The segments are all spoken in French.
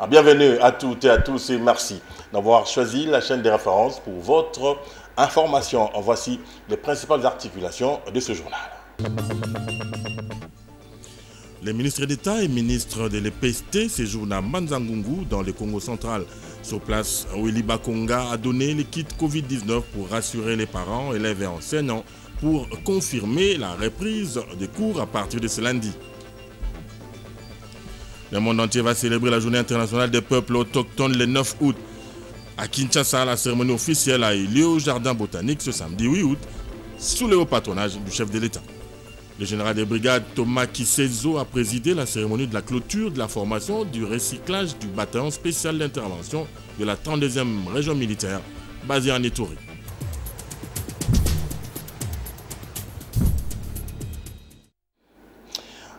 Bienvenue à toutes et à tous et merci d'avoir choisi la chaîne des références pour votre information. Voici les principales articulations de ce journal. Les ministres d'État et ministres de l'EPST séjournent à Banzangungu dans le Congo central. Sur place, Willy Bakonga a donné les kits Covid-19 pour rassurer les parents, élèves et enseignants pour confirmer la reprise des cours à partir de ce lundi. Le monde entier va célébrer la journée internationale des peuples autochtones le 9 août. À Kinshasa, la cérémonie officielle a eu lieu au jardin botanique ce samedi 8 août, sous le haut patronage du chef de l'État. Le général des brigades Thomas Kisezo a présidé la cérémonie de la clôture de la formation du recyclage du bataillon spécial d'intervention de la 32e région militaire basée en Ituri.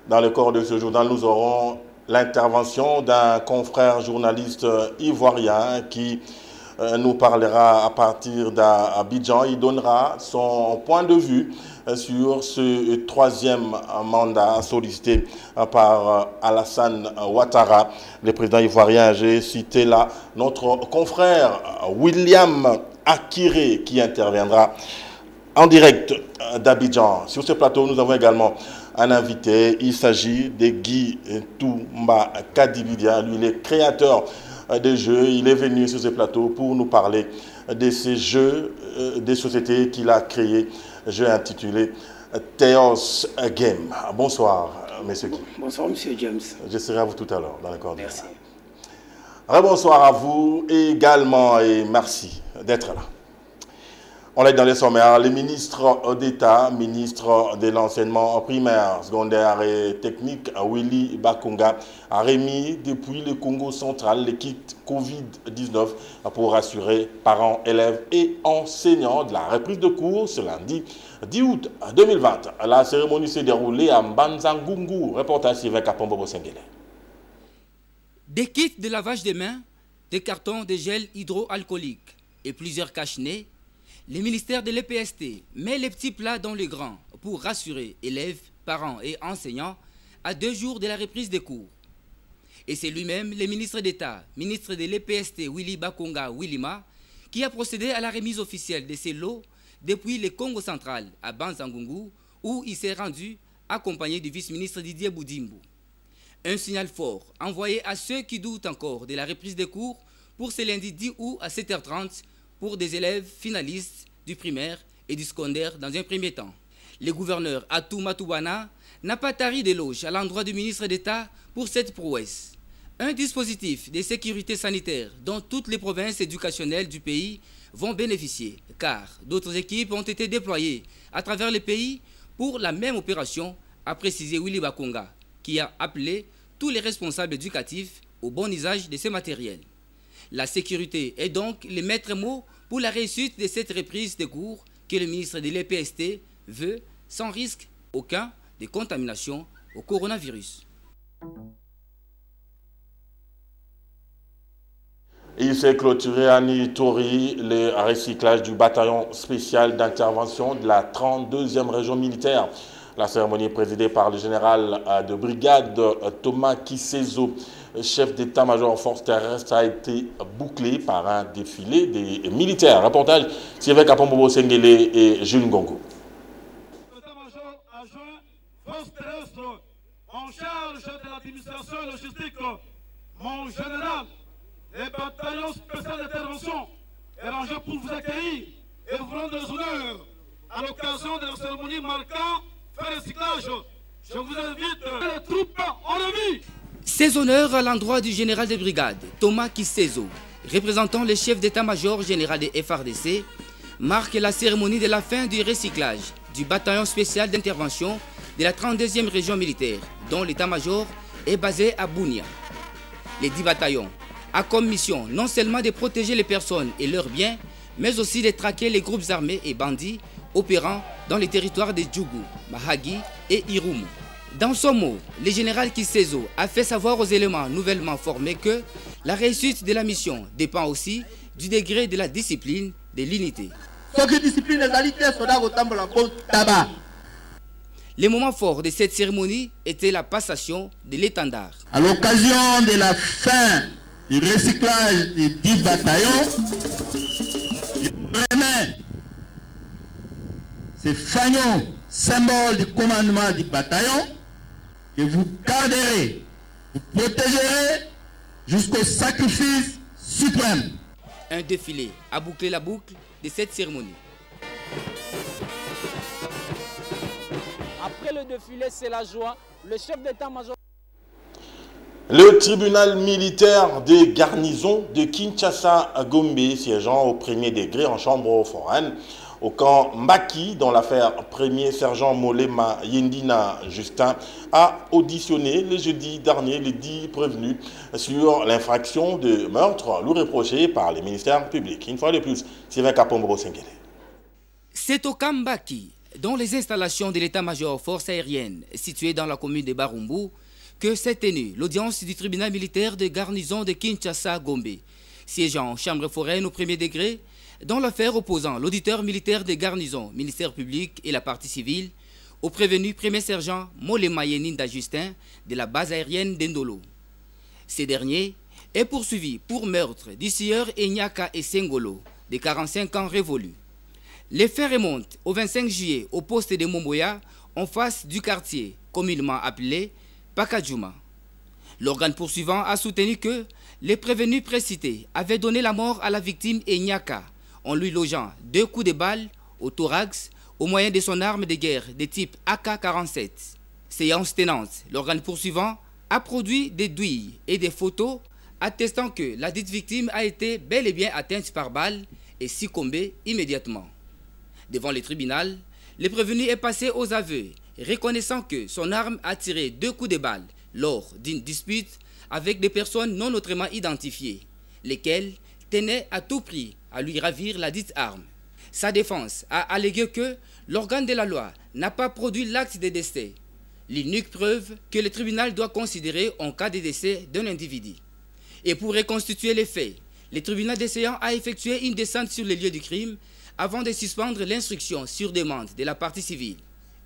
Dans le corps de ce journal, nous aurons l'intervention d'un confrère journaliste ivoirien qui nous parlera à partir d'Abidjan. Il donnera son point de vue sur ce troisième mandat sollicité par Alassane Ouattara, le président ivoirien. J'ai cité là notre confrère William Akiré qui interviendra en direct d'Abidjan. Sur ce plateau, nous avons également un invité. Il s'agit de Guy Toumba Kadibidia. Lui, il est créateur des jeux. Il est venu sur ce plateau pour nous parler de ces jeux des sociétés qu'il a créés. Jeu intitulé Theos Game. Bonsoir, monsieur Guy. Bonsoir, monsieur James. Je serai à vous tout à l'heure dans le corps. Merci. Bonsoir à vous également et merci d'être là. On est dans les sommaires. Le ministre d'État, ministre de l'enseignement primaire, secondaire et technique, Willy Bakonga, a remis depuis le Congo central les kits Covid-19 pour rassurer parents, élèves et enseignants de la reprise de cours ce lundi 10 août 2020. La cérémonie s'est déroulée à Banzangungu. Reportage avec Apombo Bosengele. Des kits de lavage des mains, des cartons de gel hydroalcoolique et plusieurs cache-nez. Le ministère de l'EPST met les petits plats dans les grands pour rassurer élèves, parents et enseignants à 2 jours de la reprise des cours. Et c'est lui-même, le ministre d'État, ministre de l'EPST Willy Bakonga Willima, qui a procédé à la remise officielle de ces lots depuis le Congo central à Banzangungu, où il s'est rendu accompagné du vice-ministre Didier Boudimbo. Un signal fort envoyé à ceux qui doutent encore de la reprise des cours pour ce lundi 10 août à 7h30 pour des élèves finalistes du primaire et du secondaire dans un premier temps. Le gouverneur Atou Matoubana n'a pas tari d'éloge à l'endroit du ministre d'État pour cette prouesse. Un dispositif de sécurité sanitaire dont toutes les provinces éducationnelles du pays vont bénéficier, car d'autres équipes ont été déployées à travers le pays pour la même opération, a précisé Willy Bakonga, qui a appelé tous les responsables éducatifs au bon usage de ces matériels. La sécurité est donc le maître mot pour la réussite de cette reprise de cours que le ministre de l'EPST veut sans risque aucun de contamination au coronavirus. Il s'est clôturé à Ituri le recyclage du bataillon spécial d'intervention de la 32e région militaire. La cérémonie est présidée par le général de brigade Thomas Kisezo, chef d'état-major forces terrestres, a été bouclée par un défilé des militaires. Reportage, c'est avec Apombo Sengele et Jules Ngongo. L'état-major adjoint forces terrestres en charge de l'administration logistique, mon général, les bataillons spéciaux d'intervention est rangé pour vous accueillir et vous rendre les honneurs à l'occasion de la cérémonie marquant faire recyclage. Je vous invite, les troupes en revue. Ces honneurs à l'endroit du général de brigade, Thomas Kisezo, représentant le chef d'état-major général des FARDC, marquent la cérémonie de la fin du recyclage du bataillon spécial d'intervention de la 32e région militaire, dont l'état-major est basé à Bunia. Les 10 bataillons ont comme mission non seulement de protéger les personnes et leurs biens, mais aussi de traquer les groupes armés et bandits opérant dans les territoires de Djougou, Mahagi et Irumu. Dans son mot, le général Kisezo a fait savoir aux éléments nouvellement formés que la réussite de la mission dépend aussi du degré de la discipline de l'unité. Le moment fort de cette cérémonie était la passation de l'étendard. À l'occasion de la fin du recyclage des 10 bataillons. Je remets ces fanions, symbole du commandement du bataillon, que vous garderez, vous protégerez jusqu'au sacrifice suprême. Un défilé a bouclé la boucle de cette cérémonie. Après le défilé, c'est la joie. Le chef d'état-major. Le tribunal militaire des garnisons de Kinshasa à Gombe, siégeant au premier degré en chambre foraine, au camp Mbaki, dans l'affaire premier sergent Molema Yendina Justin, a auditionné le jeudi dernier les 10 prévenus sur l'infraction de meurtre, lui reproché par les ministères publics. Une fois de plus, Sylvain Kapombo Sengele. C'est au camp Mbaki, dans les installations de l'état-major force aérienne situées dans la commune de Barumbu, que s'est tenue l'audience du tribunal militaire de garnison de Kinshasa à Gombe, siégeant en chambre foraine au premier degré, dans l'affaire opposant l'auditeur militaire des garnisons, ministère public et la partie civile, au prévenu premier sergent Molema Yendina Justin de la base aérienne d'Endolo. Ce dernier est poursuivi pour meurtre du sieur Enyaka et Sengolo, de 45 ans révolus. Les faits remontent au 25 juillet au poste de Momboya, en face du quartier, communément appelé Pakadjouma. L'organe poursuivant a soutenu que les prévenus précités avaient donné la mort à la victime Enyaka en lui logeant 2 coups de balle au thorax au moyen de son arme de guerre de type AK-47. Séance tenante, l'organe poursuivant a produit des douilles et des photos attestant que la dite victime a été bel et bien atteinte par balle et succombé immédiatement. Devant le tribunal, le prévenu est passé aux aveux, reconnaissant que son arme a tiré 2 coups de balle lors d'une dispute avec des personnes non autrement identifiées, lesquelles tenaient à tout prix à lui ravir la dite arme. Sa défense a allégué que l'organe de la loi n'a pas produit l'acte de décès, l'unique preuve que le tribunal doit considérer en cas de décès d'un individu. Et pour reconstituer les faits, le tribunal décéant a effectué une descente sur les lieux du crime avant de suspendre l'instruction sur demande de la partie civile.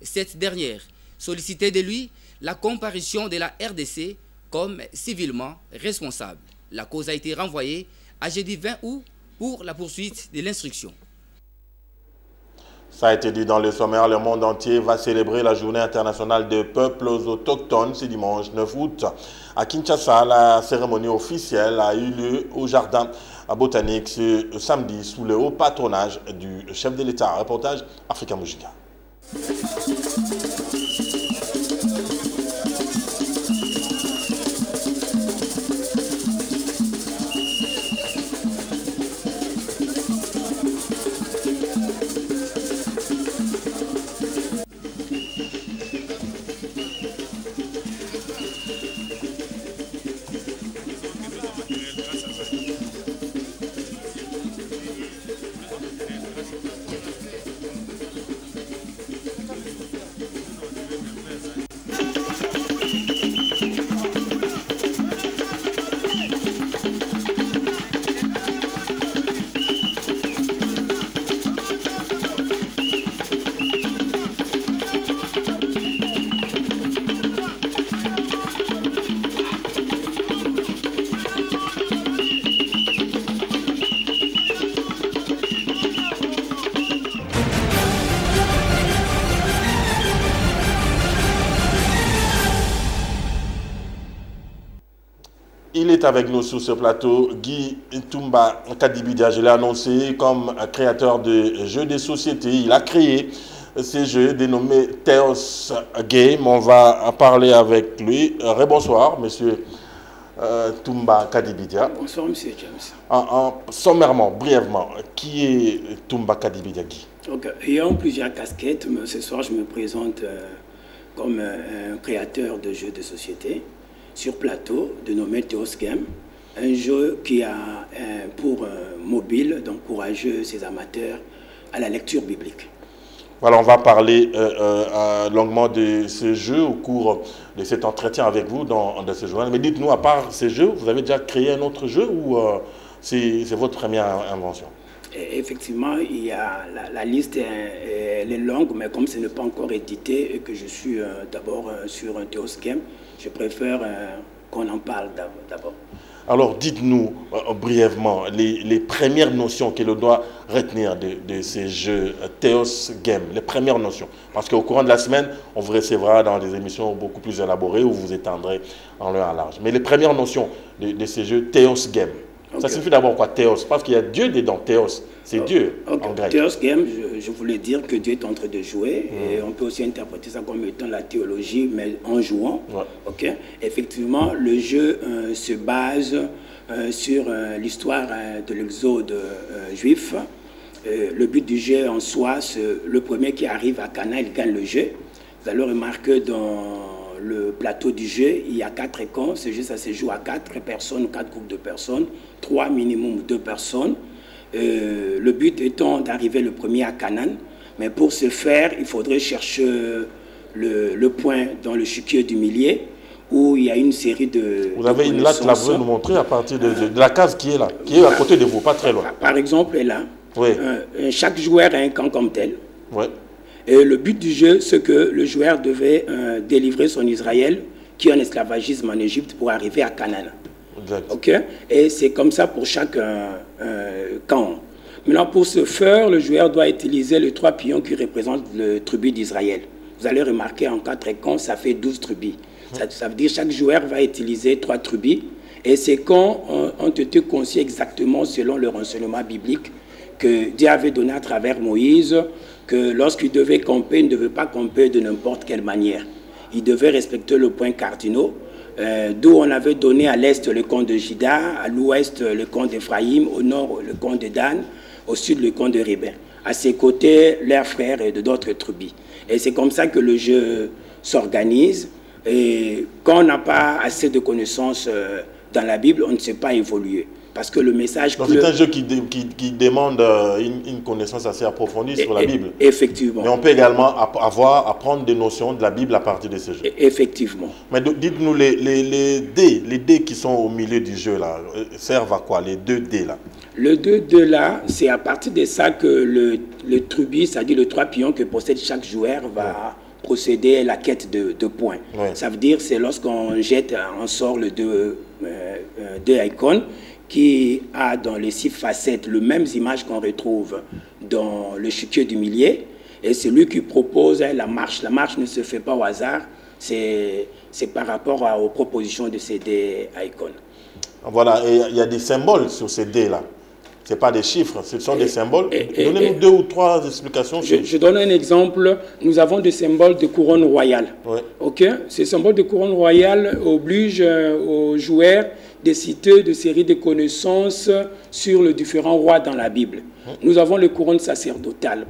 Cette dernière sollicitait de lui la comparution de la RDC comme civilement responsable. La cause a été renvoyée à jeudi 20 août pour la poursuite de l'instruction. Ça a été dit dans le sommaire, le monde entier va célébrer la journée internationale des peuples autochtones ce dimanche 9 août. À Kinshasa, la cérémonie officielle a eu lieu au jardin botanique ce samedi sous le haut patronage du chef de l'État. Reportage Africa Mujiga. Il est avec nous sur ce plateau, Guy Toumba Kadibidia. Je l'ai annoncé comme créateur de jeux de société. Il a créé ces jeux dénommés Theos Game. On va parler avec lui. Rebonsoir, monsieur Toumba Kadibidia. Bonsoir, monsieur James. Sommairement, brièvement, qui est Toumba Kadibidia, Guy? Ayant plusieurs casquettes, mais ce soir je me présente comme un créateur de jeux de société sur plateau, dénommé Theos Game, un jeu qui a pour mobile d'encourager ses amateurs à la lecture biblique. Voilà, on va parler longuement de ce jeu au cours de cet entretien avec vous dans ce journal. Mais dites-nous, à part ces jeux, vous avez déjà créé un autre jeu ou c'est votre première invention? Effectivement, il y a, la liste elle est longue, mais comme ce n'est pas encore édité et que je suis d'abord sur un Theos Game, je préfère qu'on en parle d'abord. Alors, dites-nous brièvement les premières notions que l'on doit retenir de ces jeux Theos Game, les premières notions. Parce qu'au courant de la semaine, on vous recevra dans des émissions beaucoup plus élaborées où vous étendrez en long et en large. Mais les premières notions de ces jeux Theos Game, ça signifie d'abord quoi, Théos? Parce qu'il y a Dieu dedans, Théos. C'est Dieu en grec. Théos Game, je voulais dire que Dieu est en train de jouer. Et on peut aussi interpréter ça comme étant la théologie, mais en jouant. Ouais. Effectivement, le jeu se base sur l'histoire de l'exode juif. Le but du jeu en soi, le premier qui arrive à Canaan, il gagne le jeu. Vous allez remarquer dans le plateau du jeu, il y a 4 camps. Ce jeu, ça se joue à 4 personnes, 4 groupes de personnes, 3 minimum 2 personnes. Le but étant d'arriver le premier à Canaan. Mais pour ce faire, il faudrait chercher le point dans le chiquier du milieu où il y a une série de... Vous avez une latte là, vous pouvez nous montrer à partir de la case qui est là, qui est à côté de vous, pas très loin. Par exemple, là, oui. Chaque joueur a un camp comme tel. Oui. Et le but du jeu, c'est que le joueur devait délivrer son Israël qui est en esclavagisme en Égypte pour arriver à Canaan. Exact. Okay? Et c'est comme ça pour chaque camp. Maintenant, pour ce faire, le joueur doit utiliser les 3 pions qui représentent le tribu d'Israël. Vous allez remarquer en 4 camps, ça fait 12 tribus. Ça veut dire que chaque joueur va utiliser 3 tribus. Et ces camps ont été conçus exactement selon le renseignement biblique que Dieu avait donné à travers Moïse, que lorsqu'il devait camper, il ne devait pas camper de n'importe quelle manière. Il devait respecter le point cardinal, d'où on avait donné à l'est le camp de Juda, à l'ouest le camp d'Éphraïm, au nord le camp de Dan, au sud le camp de Rébin. À ses côtés, leurs frères et d'autres tribus. Et c'est comme ça que le jeu s'organise. Et quand on n'a pas assez de connaissances dans la Bible, on ne sait pas évoluer. Parce que le message... Donc c'est un jeu qui demande une connaissance assez approfondie sur la Bible. Effectivement. Mais on peut également apprendre des notions de la Bible à partir de ce jeu. Effectivement. Mais dites-nous, les dés qui sont au milieu du jeu là, servent à quoi, les 2 dés là? Le 2 dés là, c'est à partir de ça que le tribut, c'est-à-dire les 3 pions que possède chaque joueur, va procéder à la quête de points. Ouais. Ça veut dire c'est lorsqu'on jette, on sort le 2 icônes, qui a dans les 6 facettes les mêmes images qu'on retrouve dans le chiquier du milieu. Et c'est lui qui propose la marche. La marche ne se fait pas au hasard, c'est par rapport aux propositions de ces dés icônes. Voilà, et il y a des symboles sur ces dés-là. Ce n'est pas des chiffres, ce sont des symboles. Donnez-nous 2 ou 3 explications. Je donne un exemple. Nous avons des symboles de couronne royale. Ouais. Okay? Ces symboles de couronne royale obligent aux joueurs de citer des séries de connaissances sur les différents rois dans la Bible. Nous avons le couronne sacerdotal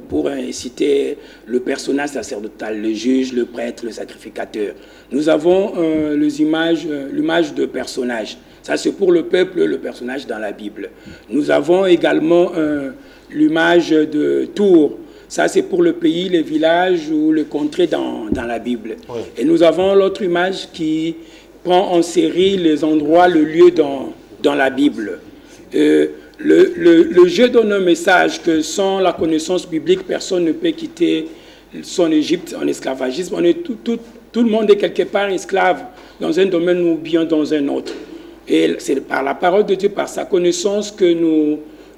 pour citer le personnage sacerdotal, le juge, le prêtre, le sacrificateur. Nous avons l'image de personnage. Ça, c'est pour le peuple, le personnage dans la Bible. Nous avons également l'image de Tours. Ça, c'est pour le pays, les villages ou le contrée dans la Bible. Oui. Et nous avons l'autre image qui prend en série les endroits, le lieu dans la Bible. Le jeu donne un message que sans la connaissance biblique, personne ne peut quitter son Égypte en esclavagisme. Tout le monde est quelque part esclave dans un domaine ou bien dans un autre. Et c'est par la parole de Dieu, par sa connaissance, que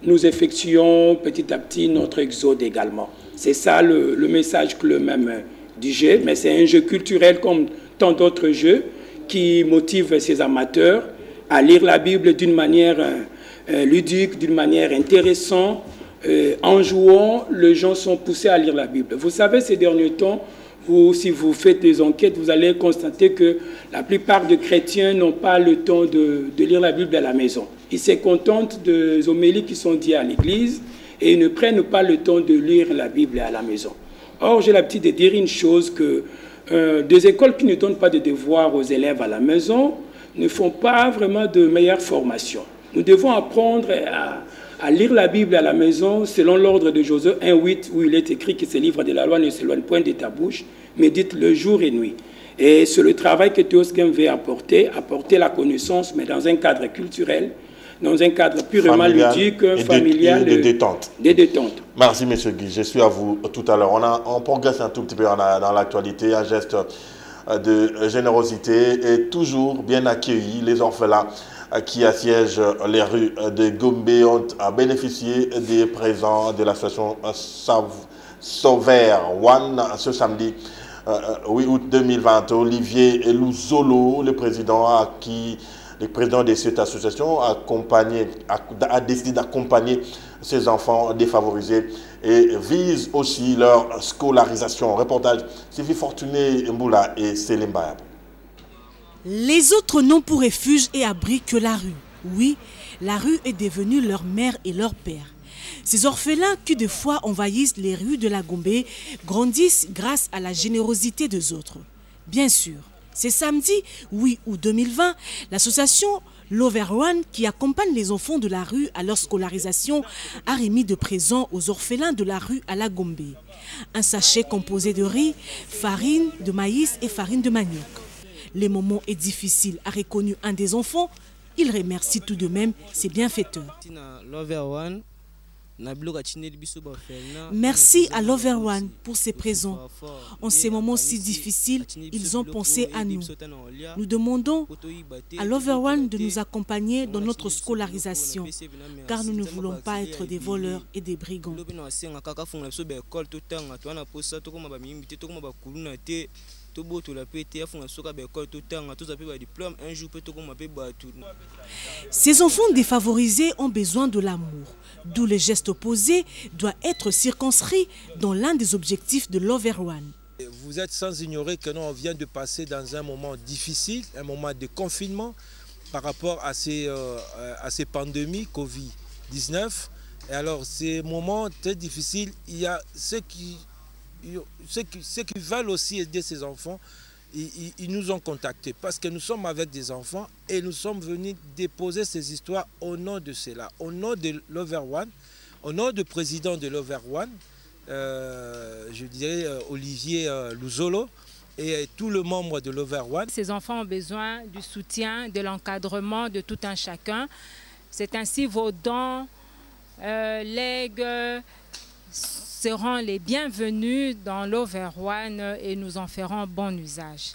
nous effectuons petit à petit notre exode également. C'est ça le message clé même du jeu, mais c'est un jeu culturel comme tant d'autres jeux qui motive ses amateurs à lire la Bible d'une manière ludique, d'une manière intéressante. En jouant, les gens sont poussés à lire la Bible. Vous savez, ces derniers temps, si vous faites des enquêtes, vous allez constater que la plupart des chrétiens n'ont pas le temps de lire la Bible à la maison. Ils se contentent des homélies qui sont dites à l'église et ils ne prennent pas le temps de lire la Bible à la maison. Or, j'ai l'habitude de dire une chose, que des écoles qui ne donnent pas de devoirs aux élèves à la maison ne font pas vraiment de meilleure formation. Nous devons apprendre à lire la Bible à la maison selon l'ordre de Josué 1:8, où il est écrit que ce livre de la loi ne s'éloigne point de ta bouche, médite le jour et nuit. Et c'est le travail que Theos Game veut apporter la connaissance, mais dans un cadre culturel, dans un cadre purement ludique, familial. Et de détente. De détente. Merci, M. Guy. Je suis à vous tout à l'heure. On progresse un tout petit peu dans l'actualité, un geste de générosité et toujours bien accueilli les orphelins qui assiègent les rues de Gombe ont bénéficié des présents de l'association Sauver One ce samedi 8 août 2020. Olivier Louzolo, le président de cette association, a décidé d'accompagner ces enfants défavorisés et vise aussi leur scolarisation. Reportage Sylvie Fortuné Mboula et Céline Bayab. Les autres n'ont pour refuge et abri que la rue. Oui, la rue est devenue leur mère et leur père. Ces orphelins qui de fois envahissent les rues de la Gombe grandissent grâce à la générosité des autres. Bien sûr, c'est samedi 8 août 2020, l'association Lover One, qui accompagne les enfants de la rue à leur scolarisation, a remis de présents aux orphelins de la rue à la Gombe. Un sachet composé de riz, farine de maïs et farine de manioc. Le moment est difficile, a reconnu un des enfants. Il remercie tout de même ses bienfaiteurs. Merci à Lover One pour ces présents. En ces moments si difficiles, ils ont pensé à nous. Nous demandons à Lover One de nous accompagner dans notre scolarisation, car nous ne voulons pas être des voleurs et des brigands. Ces enfants défavorisés ont besoin de l'amour, d'où le geste opposé doit être circonscrit dans l'un des objectifs de Lover One. Vous êtes sans ignorer que nous on vient de passer dans un moment difficile, un moment de confinement par rapport à ces pandémies Covid-19. Et alors ces moments très difficiles, il y a ceux qui veulent aussi aider ces enfants. Ils nous ont contactés parce que nous sommes avec des enfants et nous sommes venus déposer ces histoires au nom de cela, au nom de Lover One, au nom du président de Lover One, je dirais Olivier Louzolo et tous les membres de Lover One. Ces enfants ont besoin du soutien, de l'encadrement de tout un chacun. C'est ainsi vos dons, legs, seront les bienvenus dans Lover One et nous en ferons bon usage.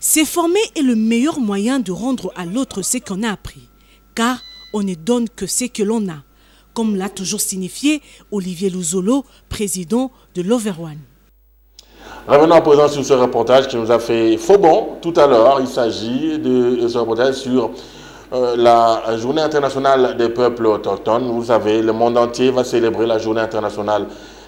Se former est le meilleur moyen de rendre à l'autre ce qu'on a appris, car on ne donne que ce que l'on a, comme l'a toujours signifié Olivier Louzolo, président de Lover One. Revenons à présent sur ce reportage qui nous a fait faux bon tout à l'heure. Il s'agit de ce reportage sur la Journée internationale des peuples autochtones. Vous savez, le monde entier va célébrer la Journée internationale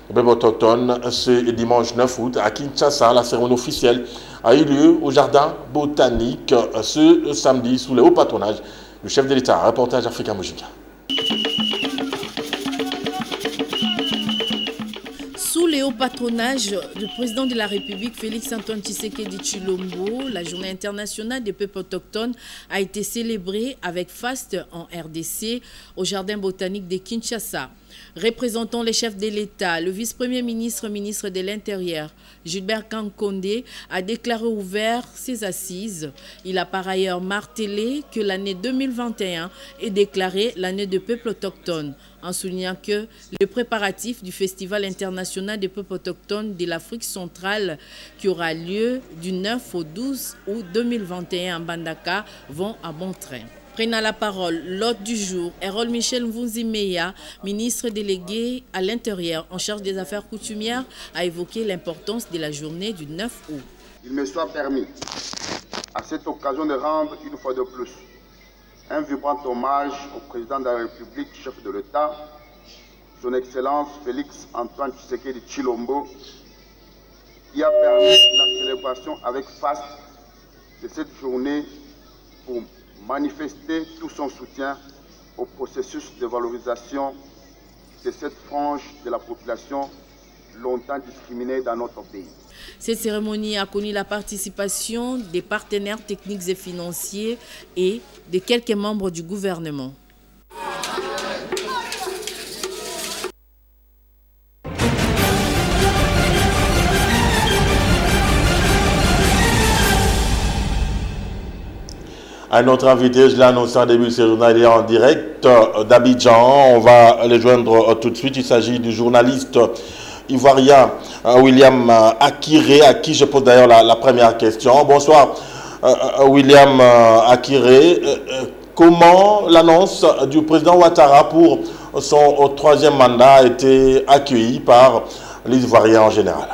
des peuples autochtones ce dimanche 9 août à Kinshasa. La cérémonie officielle a eu lieu au Jardin botanique ce samedi sous le haut patronage du chef de l'État. Reportage Africa Mujinga. Sous le haut patronage du président de la République, Félix-Antoine Tshisekedi Tshilombo, la Journée internationale des peuples autochtones a été célébrée avec faste en RDC au Jardin botanique de Kinshasa. Représentant les chefs de l'État, le vice-premier ministre, ministre de l'Intérieur, Gilbert Kankonde, a déclaré ouvert ses assises. Il a par ailleurs martelé que l'année 2021 est déclarée l'année des peuples autochtones, en soulignant que les préparatifs du Festival international des peuples autochtones de l'Afrique centrale, qui aura lieu du 9 au 12 août 2021 à Mbandaka, vont à bon train. Prenant la parole, l'hôte du jour, Erol Michel Mvunzimeya, ministre délégué à l'Intérieur en charge des affaires coutumières, a évoqué l'importance de la journée du 9 août. Il me soit permis, à cette occasion, de rendre une fois de plus un vibrant hommage au président de la République, chef de l'État, son Excellence Félix-Antoine Tshisekedi Tshilombo, qui a permis la célébration avec faste de cette journée pour manifester tout son soutien au processus de valorisation de cette frange de la population longtemps discriminée dans notre pays. Cette cérémonie a connu la participation des partenaires techniques et financiers et de quelques membres du gouvernement. À notre invité, je l'ai annoncé en début de ce journal, il est en direct d'Abidjan. On va le joindre tout de suite. Il s'agit du journaliste ivoirien William Akiré, à qui je pose d'ailleurs la première question. Bonsoir William Akiré. comment l'annonce du président Ouattara pour son troisième mandat a été accueillie par les Ivoiriens en général?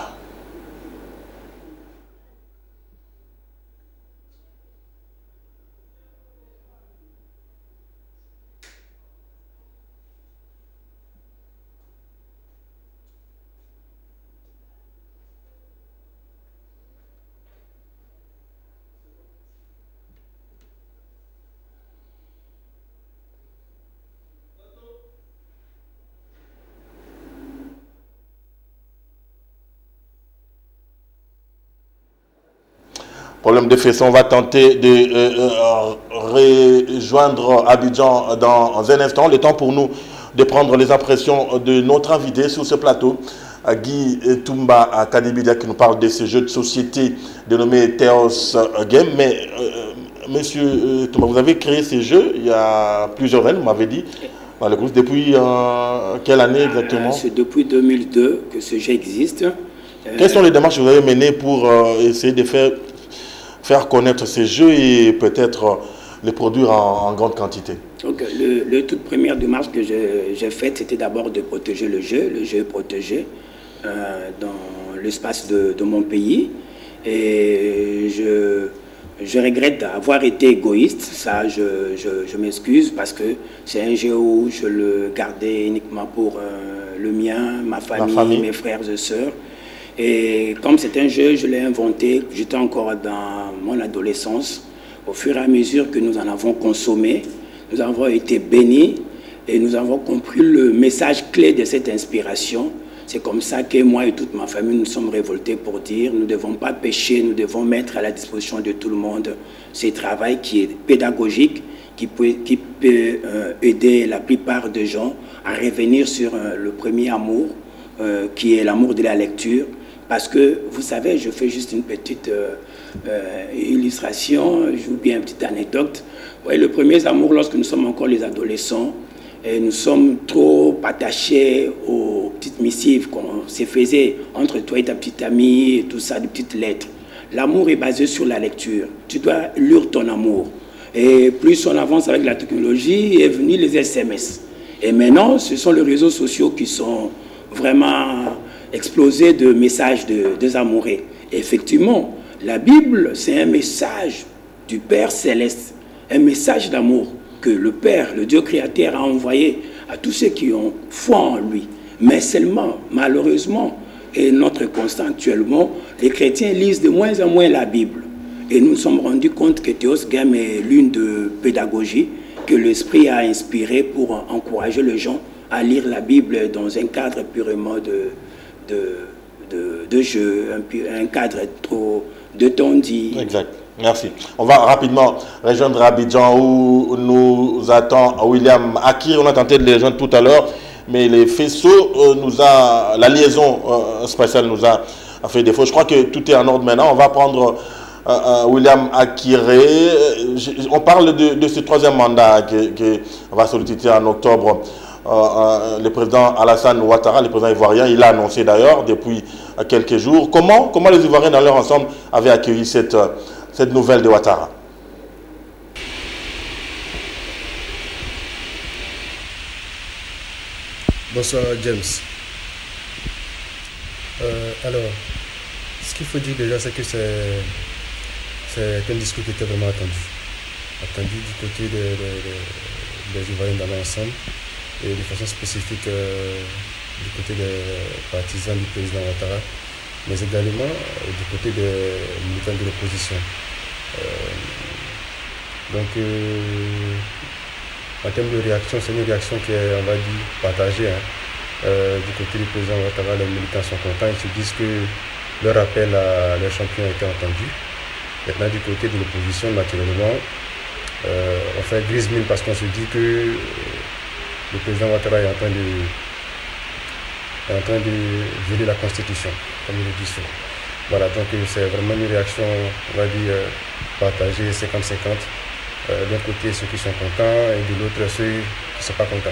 Problème de faisceau, on va tenter de rejoindre Abidjan dans un instant. Le temps pour nous de prendre les impressions de notre invité sur ce plateau, Guy Toumba Kadibidia, qui nous parle de ce jeu de société dénommé Theos Game. Mais monsieur Toumba, vous avez créé ces jeux il y a plusieurs années, vous m'avez dit, dans le groupe. Depuis quelle année exactement? C'est depuis 2002 que ce jeu existe. Quelles sont les démarches que vous avez menées pour essayer de faire connaître ces jeux et peut-être les produire en grande quantité? Donc, la toute première démarche que j'ai faite, c'était d'abord de protéger le jeu est protégé dans l'espace de mon pays. Et je regrette d'avoir été égoïste, ça je m'excuse, parce que c'est un jeu où je le gardais uniquement pour le mien, ma famille, mes frères et sœurs. Et comme c'est un jeu, je l'ai inventé, j'étais encore dans mon adolescence. Au fur et à mesure que nous en avons consommé, nous avons été bénis et nous avons compris le message clé de cette inspiration. C'est comme ça que moi et toute ma famille nous sommes révoltés pour dire nous ne devons pas pécher, nous devons mettre à la disposition de tout le monde ce travail qui est pédagogique, qui peut aider la plupart des gens à revenir sur le premier amour, qui est l'amour de la lecture. Parce que, vous savez, je fais juste une petite illustration, je vous dis une petite anecdote. Ouais, le premier amour, lorsque nous sommes encore les adolescents, et nous sommes trop attachés aux petites missives qu'on se faisait entre toi et ta petite amie, et tout ça, des petites lettres. L'amour est basé sur la lecture. Tu dois lire ton amour. Et plus on avance avec la technologie, est venu les SMS. Et maintenant, ce sont les réseaux sociaux qui sont vraiment explosés de messages des amoureux. Et effectivement, la Bible, c'est un message du Père Céleste, un message d'amour que le Père, le Dieu créateur, a envoyé à tous ceux qui ont foi en lui. Mais seulement, malheureusement, et notre constat actuellement, les chrétiens lisent de moins en moins la Bible. Et nous nous sommes rendus compte que Theos Game est l'une de pédagogie que l'Esprit a inspiré pour encourager les gens à lire la Bible dans un cadre purement de jeu, un cadre trop de tondi. Exact. Merci. On va rapidement rejoindre Abidjan où nous attend William Akir. On a tenté de les rejoindre tout à l'heure, mais les faisceaux la liaison spatiale nous a fait défaut. Je crois que tout est en ordre maintenant. On va prendre William Akiré. On parle de ce troisième mandat qu'on va solliciter en octobre. Le président Alassane Ouattara, le président ivoirien, il l'a annoncé d'ailleurs depuis quelques jours. Comment les Ivoiriens dans leur ensemble avaient accueilli cette nouvelle de Ouattara? Bonsoir James. Alors, ce qu'il faut dire déjà, c'est que c'est un discours qui était vraiment attendu du côté des Ivoiriens dans l'ensemble, et de façon spécifique du côté des partisans du président Ouattara, mais également du côté des militants de l'opposition. Donc, en termes de réaction, c'est une réaction qui est, on va dire, partagée. Du côté du président Ouattara, les militants sont contents, ils se disent que leur appel à leur champion a été entendu. Maintenant, du côté de l'opposition, naturellement, on fait grise mine parce qu'on se dit que le président Ouattara est en train de violer la Constitution, comme il le dit souvent. Voilà, donc c'est vraiment une réaction, on va dire, partagée 50-50. D'un côté, ceux qui sont contents, et de l'autre, ceux qui ne sont pas contents.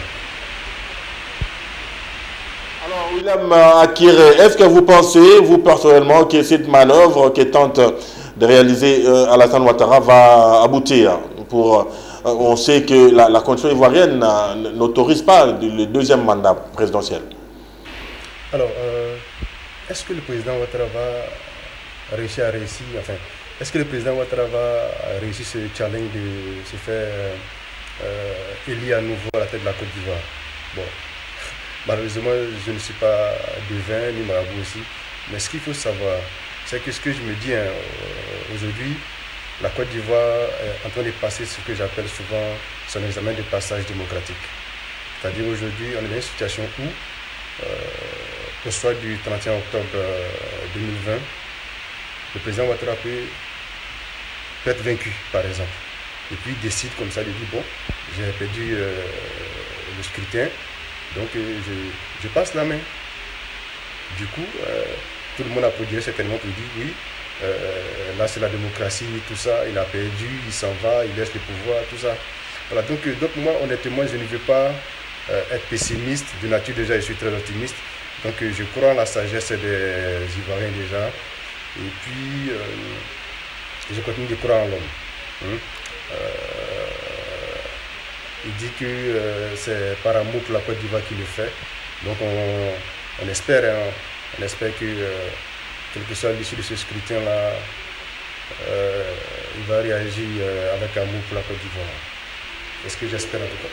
Alors, William Akiré, est-ce que vous pensez, vous personnellement, que cette manœuvre que tente de réaliser Alassane Ouattara va aboutir pour On sait que la constitution ivoirienne n'autorise pas le deuxième mandat présidentiel. Alors, est-ce que le président Ouattara va réussir est-ce que le président Ouattara va réussir ce challenge de se faire élire à nouveau à la tête de la Côte d'Ivoire? Bon, malheureusement, je ne suis pas devin ni marabout aussi, mais ce qu'il faut savoir, c'est que ce que je me dis aujourd'hui, la Côte d'Ivoire est en train de passer ce que j'appelle souvent son examen de passage démocratique. C'est-à-dire aujourd'hui, on est dans une situation où, au soir du 31 octobre 2020, le président Ouattara peut être vaincu, par exemple. Et puis il décide comme ça, il dit, bon, j'ai perdu le scrutin, donc je passe la main. Du coup, tout le monde applaudirait certainement pour dire, oui, là c'est la démocratie, tout ça, il a perdu, il s'en va, il laisse le pouvoir, tout ça. Voilà, donc moi, honnêtement, je ne veux pas être pessimiste, de nature déjà, je suis très optimiste. Donc je crois en la sagesse des Ivoiriens déjà. Et puis, je continue de croire en l'homme. Il dit que c'est par amour pour la Côte d'Ivoire qu'il le fait. Donc on espère que, quel que soit l'issue de ce scrutin-là, il va réagir avec amour pour la Côte d'Ivoire. C'est ce que j'espère en tout cas.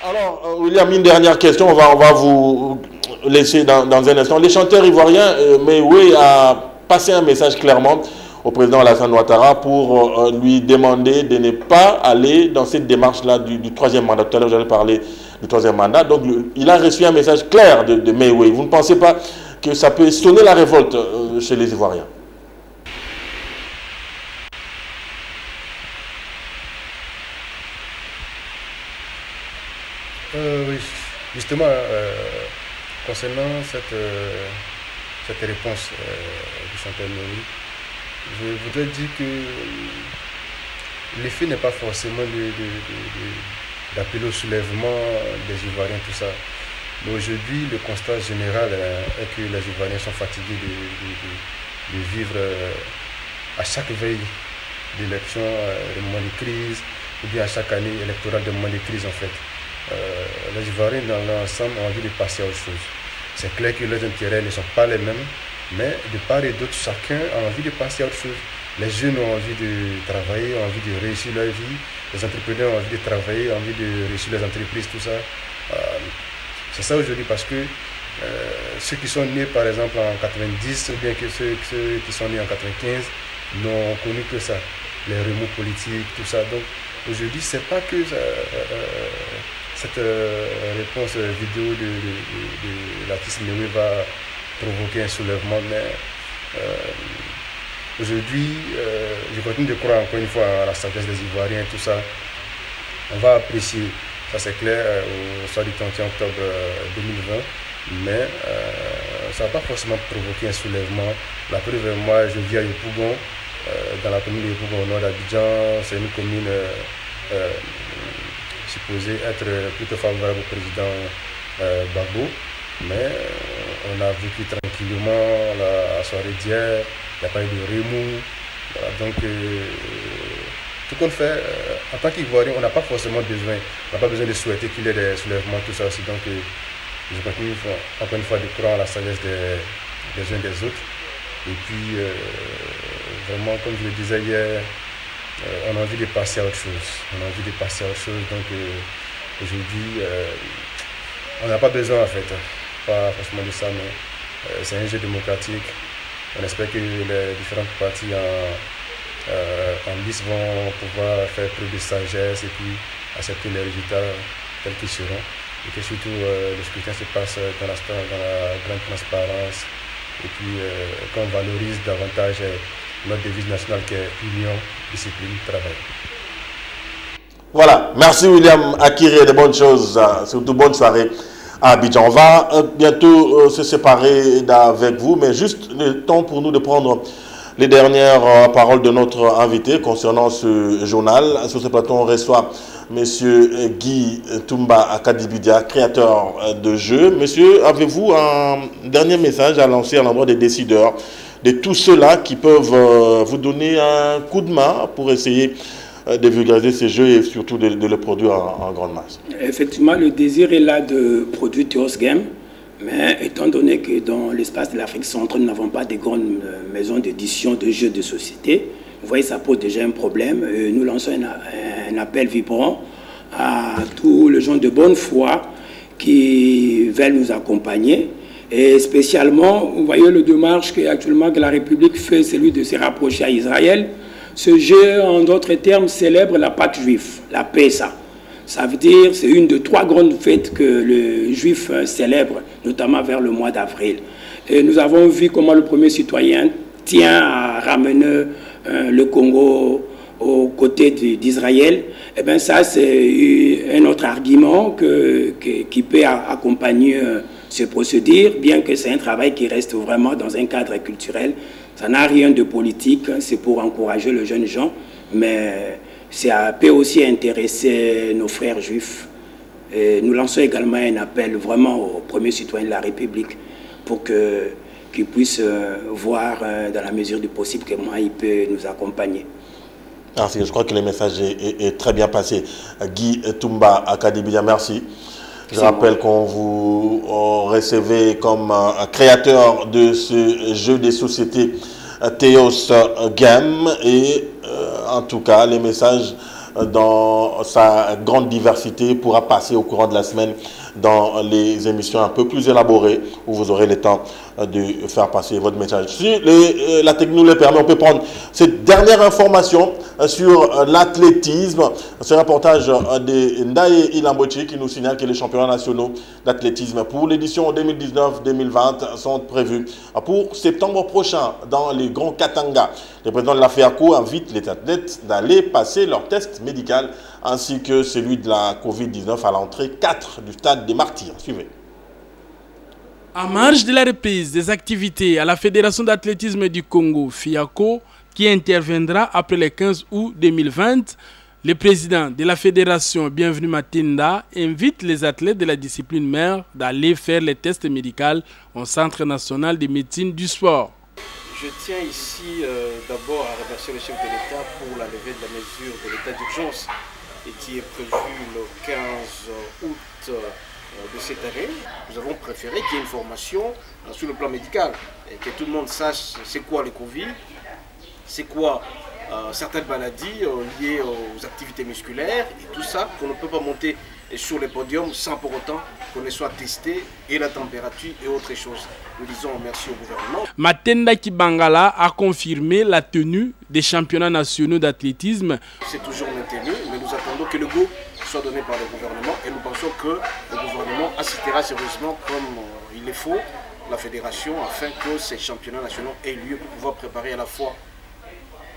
Alors, William, une dernière question, on va vous laisser dans un instant. Les chanteurs ivoiriens, Meïwé a passé un message clairement au président Alassane Ouattara pour lui demander de ne pas aller dans cette démarche-là du troisième mandat. Tout à l'heure, j'allais parler du troisième mandat. Donc, il a reçu un message clair de Meïwé. Vous ne pensez pas que ça peut sonner la révolte chez les Ivoiriens? Oui, justement, concernant cette réponse du chanteur Meïwé, je voudrais dire que l'effet n'est pas forcément d'appeler au soulèvement des Ivoiriens, tout ça. Mais aujourd'hui, le constat général est que les Ivoiriens sont fatigués de vivre à chaque veille d'élection des moments de crise, ou bien à chaque année électorale des moments de crise en fait. Les Ivoiriens dans l'ensemble ont envie de passer à autre chose. C'est clair que leurs intérêts ne sont pas les mêmes, mais de part et d'autre, chacun a envie de passer à autre chose. Les jeunes ont envie de travailler, ont envie de réussir leur vie. Les entrepreneurs ont envie de travailler, ont envie de réussir leurs entreprises, tout ça. C'est ça aujourd'hui parce que ceux qui sont nés par exemple en 90 ou bien que ceux qui sont nés en 95 n'ont connu que ça, les remous politiques, tout ça. Donc aujourd'hui, c'est pas que cette réponse vidéo de l'artiste Meïwé va provoquer un soulèvement, mais aujourd'hui, je continue de croire encore une fois à la sagesse des Ivoiriens, tout ça. On va apprécier, ça c'est clair, au soir du 31 octobre 2020, mais ça ne va pas forcément provoquer un soulèvement. La preuve, moi je vis à Yopougon, dans la commune de Yopougon au nord d'Abidjan. C'est une commune supposée être plutôt favorable au président Gbagbo, mais on a vécu tranquillement la soirée d'hier, il n'y a pas eu de remous. Voilà, donc tout qu'on fait, en tant qu'Ivoirien, on n'a pas forcément besoin, on n'a pas besoin de souhaiter qu'il y ait des soulèvements, tout ça aussi. Donc je continue encore une fois de croire à la sagesse des uns des autres. Et puis vraiment, comme je le disais hier, on a envie de passer à autre chose. On a envie de passer à autre chose. Donc aujourd'hui, on n'a pas besoin en fait, pas forcément de ça, mais c'est un jeu démocratique. On espère que les différentes parties en lice vont pouvoir faire preuve de sagesse et puis accepter les résultats tels qu'ils seront. Et que surtout le scrutin se passe dans la grande transparence. Et puis qu'on valorise davantage notre devise nationale qui est union, discipline, travail. Voilà, merci William Akiré, de bonnes choses, surtout bonne soirée à Abidjan. On va bientôt se séparer avec vous, mais juste le temps pour nous de prendre les dernières paroles de notre invité concernant ce journal. Sur ce plateau, on reçoit M. Guy Toumba Akadibidia, créateur de jeux. Monsieur, avez-vous un dernier message à lancer à l'endroit des décideurs, de tous ceux-là qui peuvent vous donner un coup de main pour essayer de vulgariser ces jeux et surtout de les produire en grande masse. Effectivement, le désir est là de produire Théos Game, mais étant donné que dans l'espace de l'Afrique centrale, nous n'avons pas de grandes maisons d'édition de jeux de société, vous voyez, ça pose déjà un problème. Nous lançons un appel vibrant à tous les gens de bonne foi qui veulent nous accompagner. Et spécialement, vous voyez le démarche actuellement que la République fait, celui de se rapprocher à Israël. Ce jeu, en d'autres termes, célèbre la Pâque juive, la Pessa. Ça veut dire c'est une de 3 grandes fêtes que le juif célèbre, notamment vers le mois d'avril. Et nous avons vu comment le premier citoyen tient à ramener le Congo aux côtés d'Israël. Eh bien ça, c'est un autre argument qui peut accompagner ce procédure, bien que c'est un travail qui reste vraiment dans un cadre culturel. Ça n'a rien de politique, c'est pour encourager les jeunes gens, mais ça peut aussi intéresser nos frères juifs. Et nous lançons également un appel vraiment aux premiers citoyens de la République pour qu'ils puissent voir dans la mesure du possible comment ils peuvent nous accompagner. Merci, je crois que le message est très bien passé. Guy Toumba Akadibia, merci. Je rappelle qu'on vous recevait comme créateur de ce jeu des sociétés Théos Game et en tout cas les messages dans sa grande diversité pourra passer au courant de la semaine dans les émissions un peu plus élaborées où vous aurez le temps de faire passer votre message. Si la technique nous le permet, on peut prendre cette dernière information sur l'athlétisme. Ce reportage de Ndaye Ilambochi qui nous signale que les championnats nationaux d'athlétisme pour l'édition 2019-2020 sont prévus pour septembre prochain dans les Grands Katanga. Le président de la FEACO invite les athlètes d'aller passer leur test médical ainsi que celui de la Covid-19 à l'entrée 4 du stade des Martyrs. Suivez. En marge de la reprise des activités à la Fédération d'athlétisme du Congo, FEACO, qui interviendra après le 15 août 2020, le président de la fédération, Bienvenu Matinda, invite les athlètes de la discipline mère d'aller faire les tests médicaux au Centre national de médecine du sport. Je tiens ici d'abord à remercier le chef de l'État pour la levée de la mesure de l'état d'urgence et qui est prévu le 15 août de cette année. Nous avons préféré qu'il y ait une formation sur le plan médical et que tout le monde sache c'est quoi le Covid, c'est quoi certaines maladies liées aux activités musculaires et tout ça, qu'on ne peut pas monter sur les podiums sans pour autant qu'on soit testé et la température et autre chose. Nous disons merci au gouvernement. Matenda Kibangala a confirmé la tenue des championnats nationaux d'athlétisme. C'est toujours maintenu, mais nous attendons que le go soit donné par le gouvernement et nous pensons que le gouvernement assistera sérieusement comme il le faut la fédération afin que ces championnats nationaux aient lieu pour pouvoir préparer à la fois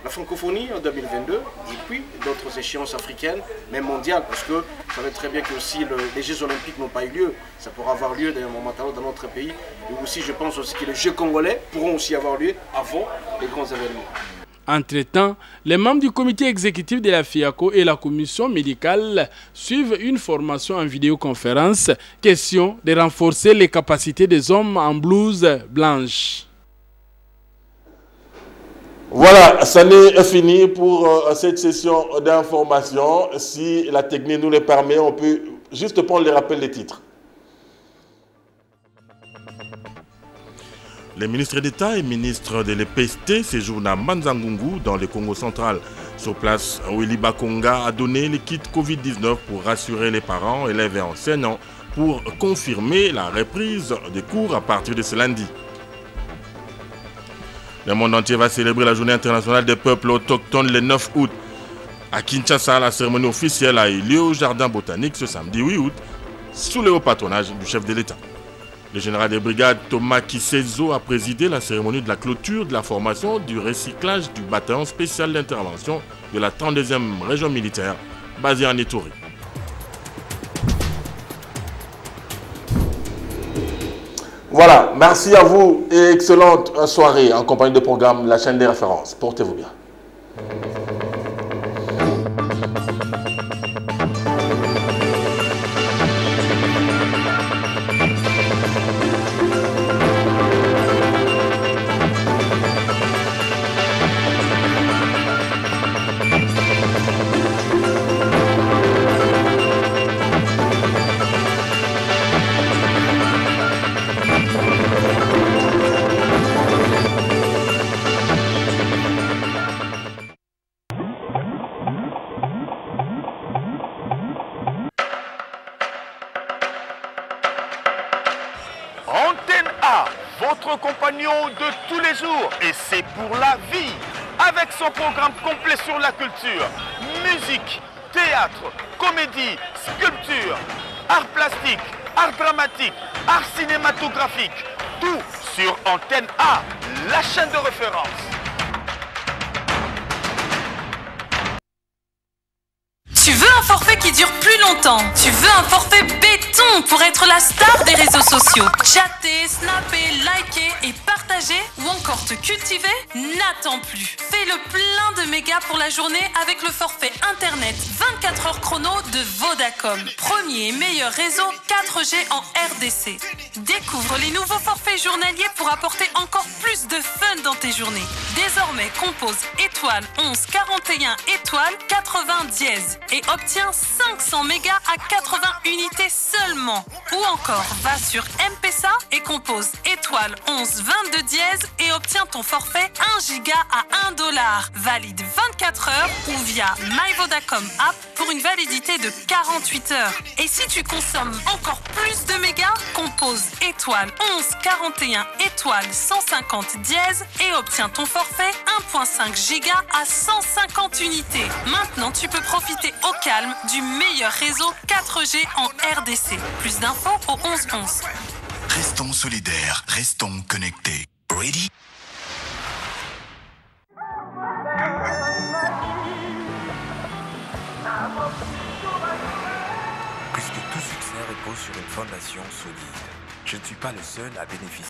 la francophonie en 2022 et puis d'autres échéances africaines, même mondiales, parce que vous savez très bien que aussi les Jeux olympiques n'ont pas eu lieu. Ça pourra avoir lieu d'un moment à l'autre dans notre pays. Et aussi, je pense aussi que les Jeux congolais pourront aussi avoir lieu avant les grands événements. Entre-temps, les membres du comité exécutif de la FEACO et la commission médicale suivent une formation en vidéoconférence, question de renforcer les capacités des hommes en blouse blanche. Voilà, ça n'est fini pour cette session d'information. Si la technique nous le permet, on peut juste prendre les rappels des titres. Les ministres d'État et ministres de l'EPST séjournent à Manzangungu dans le Congo central. Sur place, Willy Bakonga a donné les kits Covid-19 pour rassurer les parents, élèves et enseignants pour confirmer la reprise des cours à partir de ce lundi. Le monde entier va célébrer la journée internationale des peuples autochtones le 9 août. À Kinshasa, la cérémonie officielle a eu lieu au jardin botanique ce samedi 8 août, sous le haut patronage du chef de l'État. Le général des brigades Thomas Kisezo a présidé la cérémonie de la clôture de la formation du recyclage du bataillon spécial d'intervention de la 32e région militaire basée en Ituri. Voilà, merci à vous et excellente soirée en compagnie de programme La Chaîne des Références. Portez-vous bien. votre compagnon de tous les jours et c'est pour la vie. Avec son programme complet sur la culture, musique, théâtre, comédie, sculpture, art plastique, art dramatique, art cinématographique, tout sur Antenne A, la chaîne de référence. Tu veux un forfait qui dure plus longtemps? Tu veux un forfait béton pour être la star des réseaux sociaux? Chatter, snapper, liker et partager ou encore te cultiver? N'attends plus. Fais le plein de mégas pour la journée avec le forfait internet 24 heures chrono de Vodacom. Premier et meilleur réseau 4G en RDC. Découvre les nouveaux forfaits journaliers pour apporter encore plus de fun dans tes journées. Désormais, compose étoile 11 41 étoile 80 dièse et obtiens 500 mégas à 80 unités seulement. Ou encore, va sur M-Pesa et compose étoile 11 22 dièse et obtiens ton forfait 1 giga à 1 $. Valide 24 heures ou via My Vodacom app pour une validité de 48 heures. Et si tu consommes encore plus de mégas, compose étoile 11 41 étoile 150 dièse et obtiens ton forfait 1.5 giga à 150 unités. Maintenant, tu peux profiter au calme du meilleur réseau 4G en RDC. Plus d'infos au 11 11. Restons solidaires, restons connectés. Ready? Puisque tout succès repose sur une fondation solide, je ne suis pas le seul à bénéficier.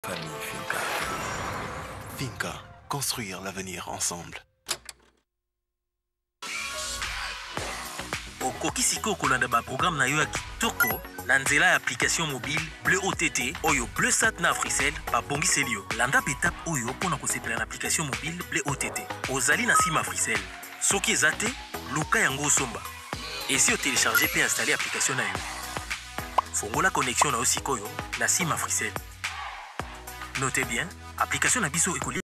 Famille Finca. Finca, construire l'avenir ensemble. okokisiko kolanda ba programme na yo ya kitoko na nzela ya application mobile Bleu OTT oyo Bleu Sat na Africell babongiseli yo. Landa étape oyo pona kosepela na application mobile Bleu OTT. Ozali na sim Africell. Soki eza te, luka yango osomba. Et si o télécharger pe installer application na yo. Fongola connexion na osikoyo na sim Africell. Notez bien, application na biso ekoli